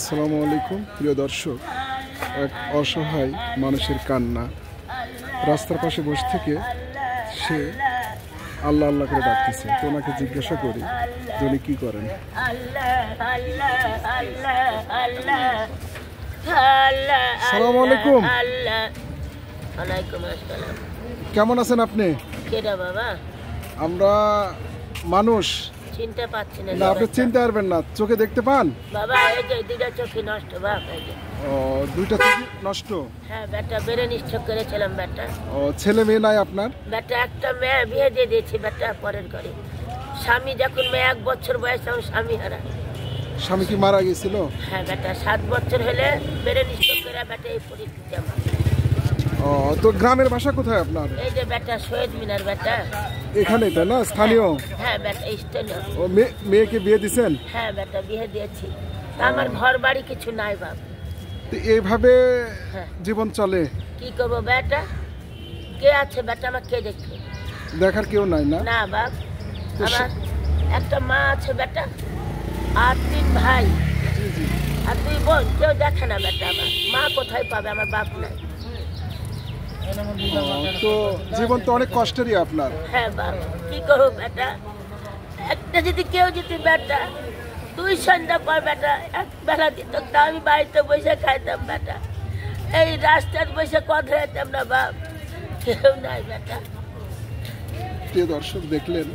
আসসালামু আলাইকুম প্রিয় দর্শক, এক অসহায় মানুষের কান্না। রাস্তার পাশে বসে থেকে সে আল্লাহ আল্লাহ করে ডাকতেছে। তো ওনাকে জিজ্ঞাসা করি যে উনি কী করেন। আসসালামু আলাইকুম। কেমন আছেন আপনি? আমরা মানুষ চিনতে পাচ্ছি না। আপনি চিনতে পারবেন না, চোখে দেখতে পান? বাবা এই যে দুইটা চোখে নষ্ট বাবা। ও, দুইটা চোখে নষ্ট? হ্যাঁ বেটা বেড়ে নিষ্ঠ করেছিলাম বেটা। ও, ছেলে মেয়ে নাই আপনার? বেটা একটা মেয়ে বিয়ে দিয়ে দিয়েছি বেটা পরের ঘরে। স্বামী যখন মেয়ে 1 বছর বয়স তখন স্বামী হারা। স্বামী কি মারা গেছিল? হ্যাঁ বেটা 7 বছর হলে বেড়ে নিষ্ঠ করে বেটা এই পরিস্থিতি আমার। ও, তো গ্রামের বাসা কোথায় আপনার? এই যে বেটা শহীদ মিনার বেটা। এখানে তাই না, স্থানীয়? হ্যাঁ বেটা স্থানীয়। ও, মেয়েকে বিয়ে দিছেন? হ্যাঁ বেটা বিয়ে দিয়েছি। আমার ঘর বাড়ি কিছু নাই বাপ। তো এইভাবে জীবন চলে? কি করবো বেটা? কে আছে বেটা? আমার কে দেখবে? দেখার কেউ নাই না? না বাপ, আমার একটা মা আছে বেটা, আর 3 ভাই আর 2 বোন। কেউ দেখে না বেটা। আমার মা কোথায় পাবে? আমার বাপ নাই। তো জীবন তো অনেক কষ্টেরই আপনার। হ্যাঁ বাপ, কি করবো বেটা? একটা যদি কেউ যদি বেটা 2 সন্ধ্যা পর বেটা 1 বেলা দিত, তা আমি বাড়িতে বসে খাইতাম বেটা। এই রাস্তার বসে কথা হইতাম না বাপ। কেউ নাই বেটা। প্রিয় দর্শক, দেখলেন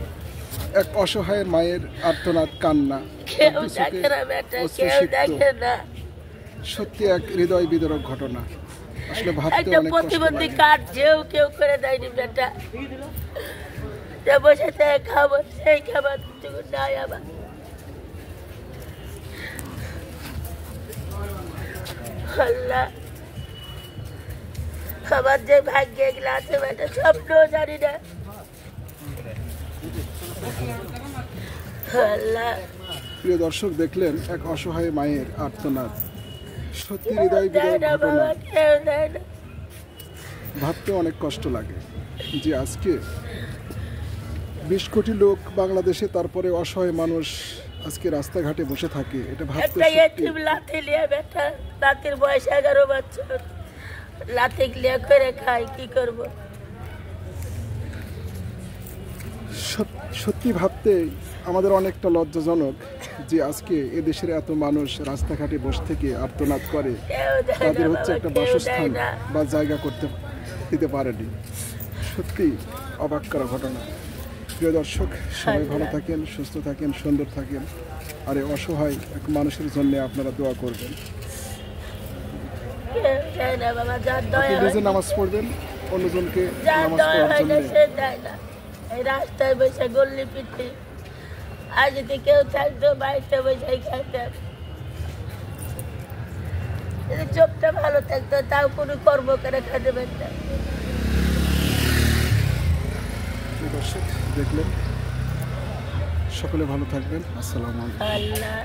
এক অসহায় মায়ের আর্তনাদ, কান্না। কেউ দেখে না বেটা, কেউ দেখে না। সত্যি এক হৃদয় বিদারক ঘটনা। আসলে ভাবতে একটা অনেক কষ্ট প্রতিবন্ধী লাগে। কার্ড কেউ করে দেয়নি বেটা। বসে থেকে খাবো, সেই খাবার নাই আবার। আল্লাহ, আমার যে ভাগ্যে এগুলো আছে বেটা, স্বপ্ন জানি না। আল্লাহ, প্রিয় দর্শক, দেখলেন এক অসহায় মায়ের আর্তনাদ। সত্যি হৃদয় বিদারক ঘটনা। কেউ দেয় না। ভাবতে অনেক কষ্ট লাগে যে আজকে 20 কোটি লোক বাংলাদেশে, তারপরে অসহায় মানুষ আজকে রাস্তাঘাটে বসে থাকে। এটা ভাবতে একটা এতিম লাথি লিয়ে বেটা, লাথির বয়স 11 বছর, লাথি লিয়ে করে খাই, কি করব? সত্যি ভাবতে আমাদের অনেকটা লজ্জাজনক যে আজকে এদেশের এত মানুষ রাস্তাঘাটে বসে থেকে আর্তনাদ করে, তাদের হচ্ছে একটা বাসস্থান বা জায়গা করতে দিতে পারেনি। সত্যি অবাক করা ঘটনা। প্রিয় দর্শক, সবাই ভালো থাকেন, সুস্থ থাকেন, সুন্দর থাকেন। আর এই অসহায় এক মানুষের জন্য আপনারা দোয়া করবেন। আপনি নিজে নামাজ পড়বেন, অন্যজনকে নামাজ পড়ার জন্য। এই রাস্তায় বসে গল্লি পিটি, আর যদি কেউ থাকতো বাড়িতে বসে খাইতাম। যদি চোখটা ভালো থাকতো তাও কোনো কর্ম করে খেতে পারতাম। দর্শক দেখলেন, সকলে ভালো থাকবেন। আসসালামু আলাইকুম। আল্লাহ।